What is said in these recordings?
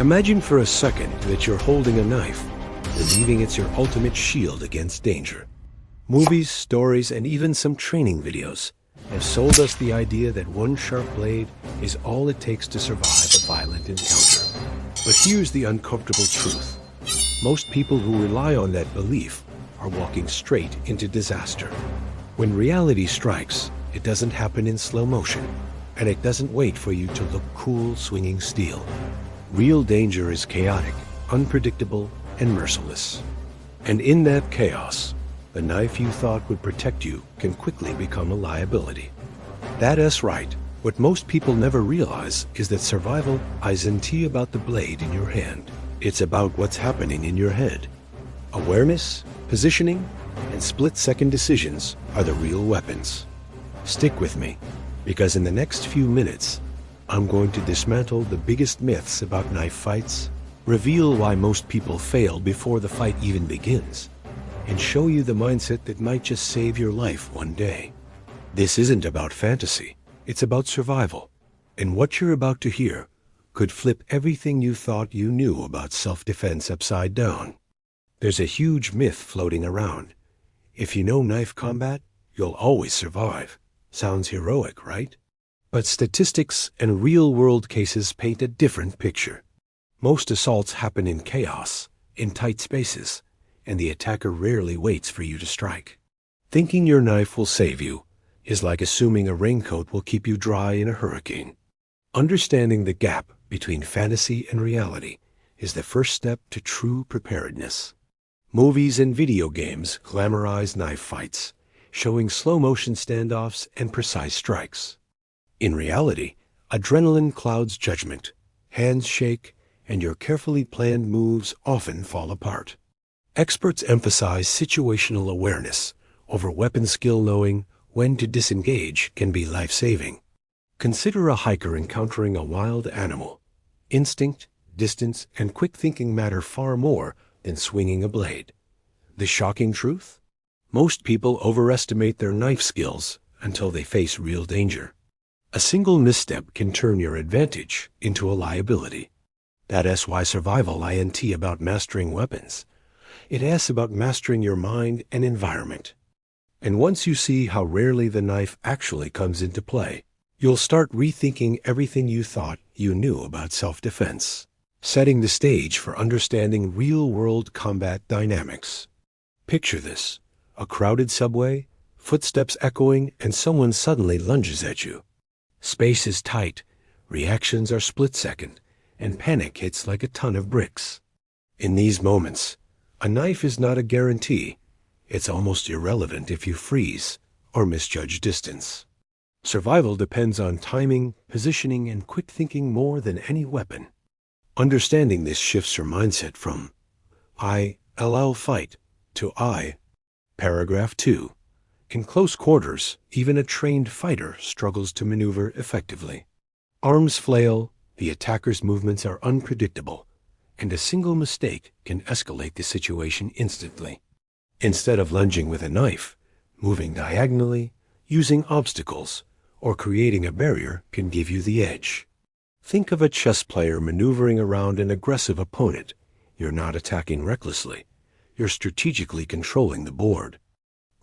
Imagine for a second that you're holding a knife, believing it's your ultimate shield against danger. Movies, stories, and even some training videos have sold us the idea that one sharp blade is all it takes to survive a violent encounter. But here's the uncomfortable truth. Most people who rely on that belief are walking straight into disaster. When reality strikes, it doesn't happen in slow motion, and it doesn't wait for you to look cool swinging steel. Real danger is chaotic, unpredictable, and merciless. And in that chaos, the knife you thought would protect you can quickly become a liability. That's right. What most people never realize is that survival isn't about the blade in your hand. It's about what's happening in your head. Awareness, positioning, and split-second decisions are the real weapons. Stick with me, because in the next few minutes, I'm going to dismantle the biggest myths about knife fights, reveal why most people fail before the fight even begins, and show you the mindset that might just save your life one day. This isn't about fantasy, it's about survival, and what you're about to hear could flip everything you thought you knew about self-defense upside down. There's a huge myth floating around. If you know knife combat, you'll always survive. Sounds heroic, right? But statistics and real-world cases paint a different picture. Most assaults happen in chaos, in tight spaces, and the attacker rarely waits for you to strike. Thinking your knife will save you is like assuming a raincoat will keep you dry in a hurricane. Understanding the gap between fantasy and reality is the first step to true preparedness. Movies and video games glamorize knife fights, showing slow-motion standoffs and precise strikes. In reality, adrenaline clouds judgment, hands shake, and your carefully planned moves often fall apart. Experts emphasize situational awareness over weapon skill. Knowing when to disengage can be life-saving. Consider a hiker encountering a wild animal. Instinct, distance, and quick thinking matter far more than swinging a blade. The shocking truth? Most people overestimate their knife skills until they face real danger. A single misstep can turn your advantage into a liability. That's why survival isn't about mastering weapons. It asks about mastering your mind and environment. And once you see how rarely the knife actually comes into play, you'll start rethinking everything you thought you knew about self-defense, setting the stage for understanding real-world combat dynamics. Picture this: a crowded subway, footsteps echoing, and someone suddenly lunges at you. Space is tight, reactions are split-second, and panic hits like a ton of bricks. In these moments, a knife is not a guarantee. It's almost irrelevant if you freeze or misjudge distance. Survival depends on timing, positioning, and quick thinking more than any weapon. Understanding this shifts your mindset from I'll fight to Paragraph 2. In close quarters, even a trained fighter struggles to maneuver effectively. Arms flail, the attacker's movements are unpredictable, and a single mistake can escalate the situation instantly. Instead of lunging with a knife, moving diagonally, using obstacles, or creating a barrier can give you the edge. Think of a chess player maneuvering around an aggressive opponent. You're not attacking recklessly. You're strategically controlling the board.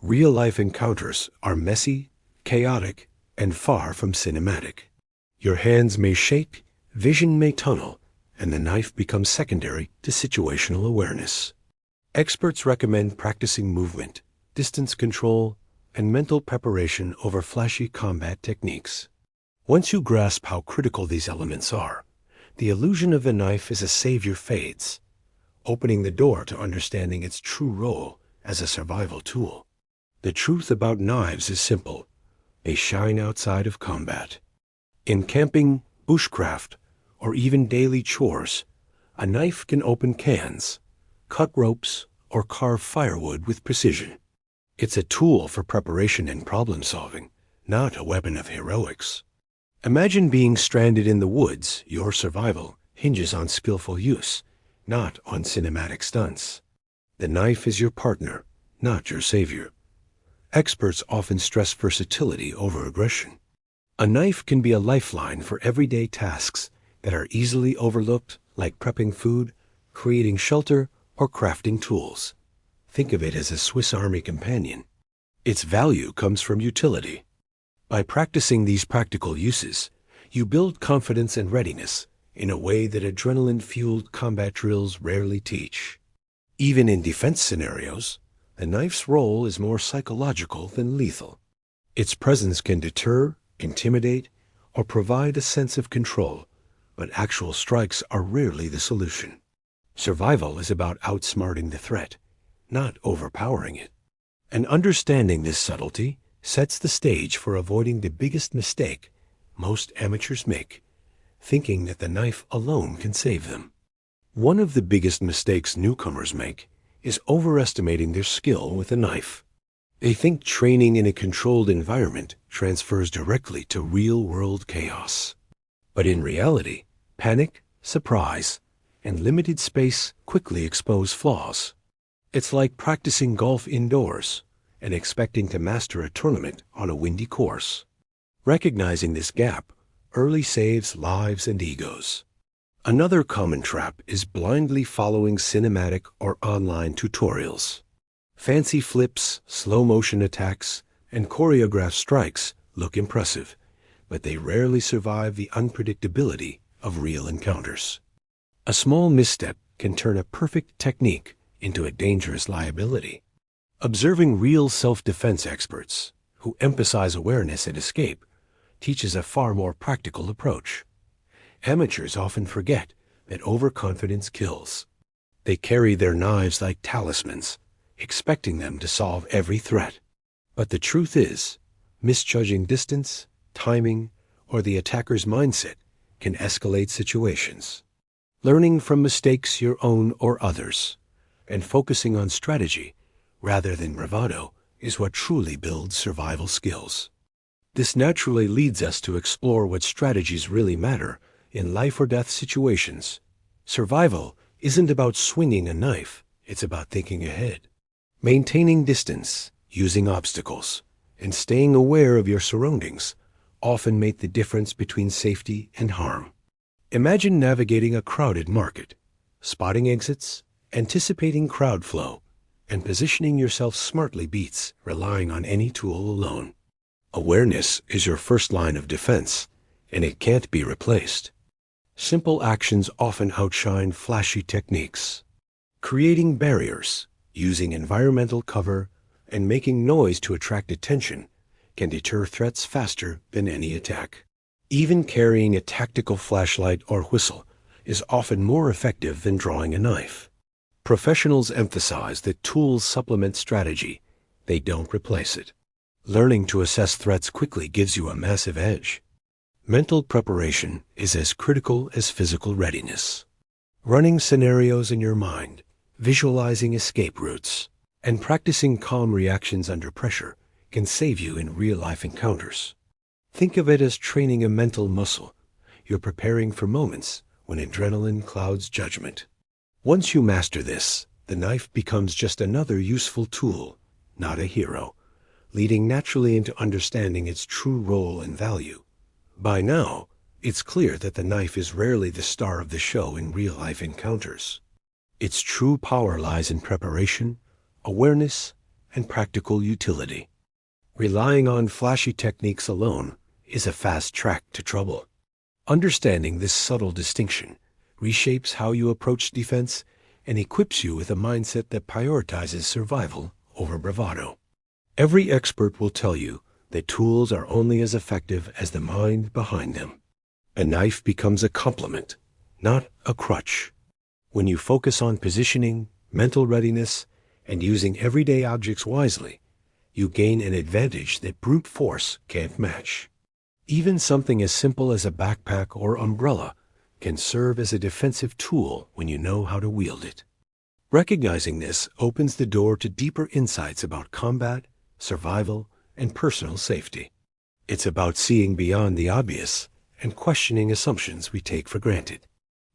Real-life encounters are messy, chaotic, and far from cinematic. Your hands may shake, vision may tunnel, and the knife becomes secondary to situational awareness. Experts recommend practicing movement, distance control, and mental preparation over flashy combat techniques. Once you grasp how critical these elements are, the illusion of the knife as a savior fades, opening the door to understanding its true role as a survival tool. The truth about knives is simple: they shine outside of combat. In camping, bushcraft, or even daily chores, a knife can open cans, cut ropes, or carve firewood with precision. It's a tool for preparation and problem-solving, not a weapon of heroics. Imagine being stranded in the woods. Your survival hinges on skillful use, not on cinematic stunts. The knife is your partner, not your savior. Experts often stress versatility over aggression. A knife can be a lifeline for everyday tasks, that are easily overlooked, like prepping food, creating shelter, or crafting tools. Think of it as a Swiss Army companion. Its value comes from utility. By practicing these practical uses, you build confidence and readiness in a way that adrenaline-fueled combat drills rarely teach. Even in defense scenarios, the knife's role is more psychological than lethal. Its presence can deter, intimidate, or provide a sense of control, but actual strikes are rarely the solution. Survival is about outsmarting the threat, not overpowering it. And understanding this subtlety sets the stage for avoiding the biggest mistake most amateurs make, thinking that the knife alone can save them. One of the biggest mistakes newcomers make is overestimating their skill with a knife. They think training in a controlled environment transfers directly to real-world chaos. But in reality, panic, surprise, and limited space quickly expose flaws. It's like practicing golf indoors and expecting to master a tournament on a windy course. Recognizing this gap early saves lives and egos. Another common trap is blindly following cinematic or online tutorials. Fancy flips, slow-motion attacks, and choreographed strikes look impressive, but they rarely survive the unpredictability of real encounters. A small misstep can turn a perfect technique into a dangerous liability. Observing real self-defense experts, who emphasize awareness and escape, teaches a far more practical approach. Amateurs often forget that overconfidence kills. They carry their knives like talismans, expecting them to solve every threat. But the truth is, misjudging distance, timing, or the attacker's mindset can escalate situations. Learning from mistakes, your own or others, and focusing on strategy rather than bravado is what truly builds survival skills. This naturally leads us to explore what strategies really matter in life or death situations. Survival isn't about swinging a knife, it's about thinking ahead. Maintaining distance, using obstacles, and staying aware of your surroundings often make the difference between safety and harm. Imagine navigating a crowded market, spotting exits, anticipating crowd flow, and positioning yourself smartly beats relying on any tool alone. Awareness is your first line of defense, and it can't be replaced. Simple actions often outshine flashy techniques. Creating barriers, using environmental cover, and making noise to attract attention can deter threats faster than any attack. Even carrying a tactical flashlight or whistle is often more effective than drawing a knife. Professionals emphasize that tools supplement strategy, they don't replace it. Learning to assess threats quickly gives you a massive edge. Mental preparation is as critical as physical readiness. Running scenarios in your mind, visualizing escape routes, and practicing calm reactions under pressure can save you in real-life encounters. Think of it as training a mental muscle. You're preparing for moments when adrenaline clouds judgment. Once you master this, the knife becomes just another useful tool, not a hero, leading naturally into understanding its true role and value. By now, it's clear that the knife is rarely the star of the show in real-life encounters. Its true power lies in preparation, awareness, and practical utility. Relying on flashy techniques alone is a fast track to trouble. Understanding this subtle distinction reshapes how you approach defense and equips you with a mindset that prioritizes survival over bravado. Every expert will tell you that tools are only as effective as the mind behind them. A knife becomes a complement, not a crutch. When you focus on positioning, mental readiness, and using everyday objects wisely, you gain an advantage that brute force can't match. Even something as simple as a backpack or umbrella can serve as a defensive tool when you know how to wield it. Recognizing this opens the door to deeper insights about combat, survival, and personal safety. It's about seeing beyond the obvious and questioning assumptions we take for granted.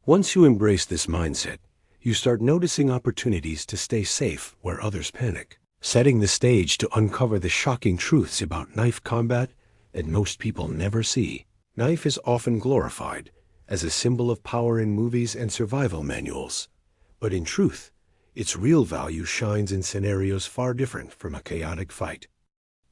Once you embrace this mindset, you start noticing opportunities to stay safe where others panic, setting the stage to uncover the shocking truths about knife combat that most people never see. Knife is often glorified, as a symbol of power in movies and survival manuals. But in truth, its real value shines in scenarios far different from a chaotic fight.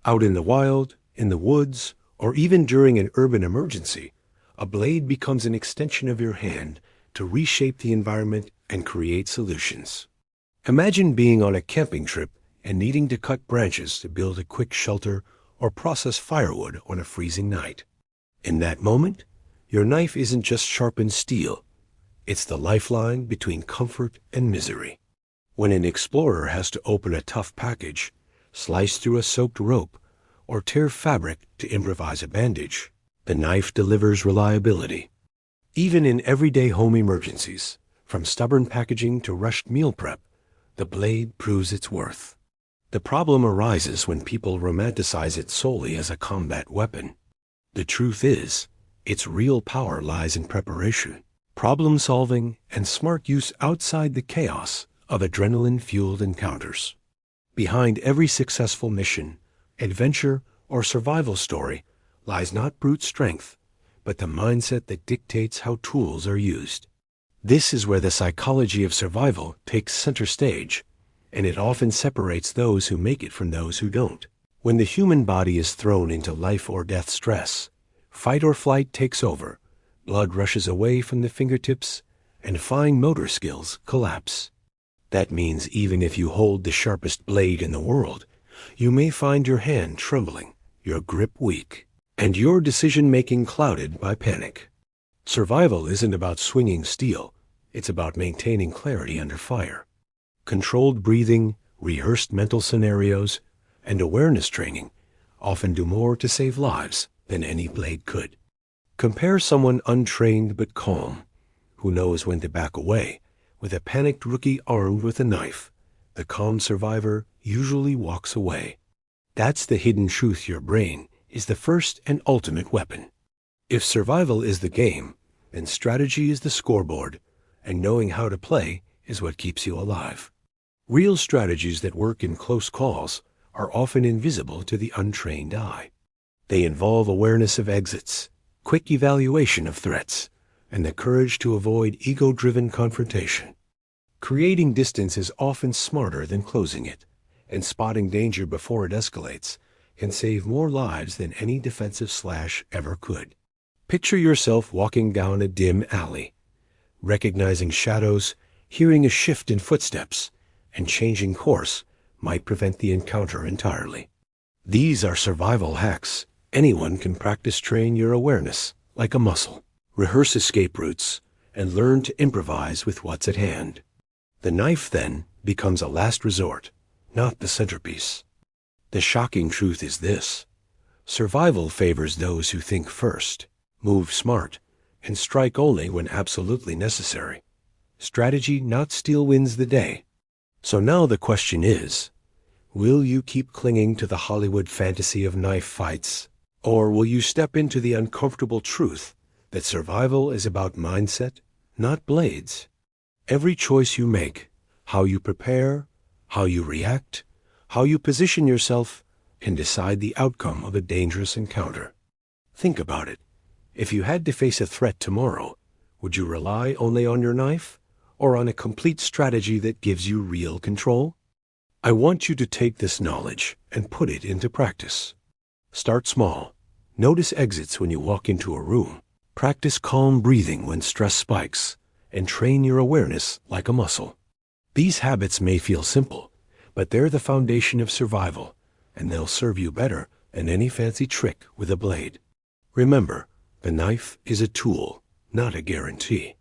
Out in the wild, in the woods, or even during an urban emergency, a blade becomes an extension of your hand to reshape the environment and create solutions. Imagine being on a camping trip and needing to cut branches to build a quick shelter or process firewood on a freezing night. In that moment, your knife isn't just sharpened steel, it's the lifeline between comfort and misery. When an explorer has to open a tough package, slice through a soaked rope, or tear fabric to improvise a bandage, the knife delivers reliability. Even in everyday home emergencies, from stubborn packaging to rushed meal prep, the blade proves its worth. The problem arises when people romanticize it solely as a combat weapon. The truth is, its real power lies in preparation, problem solving, and smart use outside the chaos of adrenaline-fueled encounters. Behind every successful mission, adventure, or survival story lies not brute strength, but the mindset that dictates how tools are used. This is where the psychology of survival takes center stage, and it often separates those who make it from those who don't. When the human body is thrown into life or death stress, fight or flight takes over, blood rushes away from the fingertips, and fine motor skills collapse. That means even if you hold the sharpest blade in the world, you may find your hand trembling, your grip weak, and your decision-making clouded by panic. Survival isn't about swinging steel, it's about maintaining clarity under fire. Controlled breathing, rehearsed mental scenarios, and awareness training often do more to save lives than any blade could. Compare someone untrained but calm, who knows when to back away, with a panicked rookie armed with a knife. The calm survivor usually walks away. That's the hidden truth: your brain is the first and ultimate weapon. If survival is the game, then strategy is the scoreboard, and knowing how to play is what keeps you alive. Real strategies that work in close calls are often invisible to the untrained eye. They involve awareness of exits, quick evaluation of threats, and the courage to avoid ego-driven confrontation. Creating distance is often smarter than closing it, and spotting danger before it escalates can save more lives than any defensive slash ever could. Picture yourself walking down a dim alley, recognizing shadows, hearing a shift in footsteps, and changing course might prevent the encounter entirely. These are survival hacks. Anyone can practice train your awareness like a muscle. Rehearse escape routes, and learn to improvise with what's at hand. The knife, then, becomes a last resort, not the centerpiece. The shocking truth is this: survival favors those who think first, move smart, and strike only when absolutely necessary. Strategy, not steel, wins the day. So now the question is, will you keep clinging to the Hollywood fantasy of knife fights, or will you step into the uncomfortable truth that survival is about mindset, not blades? Every choice you make, how you prepare, how you react, how you position yourself, can decide the outcome of a dangerous encounter. Think about it. If you had to face a threat tomorrow, would you rely only on your knife, or on a complete strategy that gives you real control? I want you to take this knowledge and put it into practice. Start small. Notice exits when you walk into a room. Practice calm breathing when stress spikes, and train your awareness like a muscle. These habits may feel simple, but they're the foundation of survival, and they'll serve you better than any fancy trick with a blade. Remember, the knife is a tool, not a guarantee.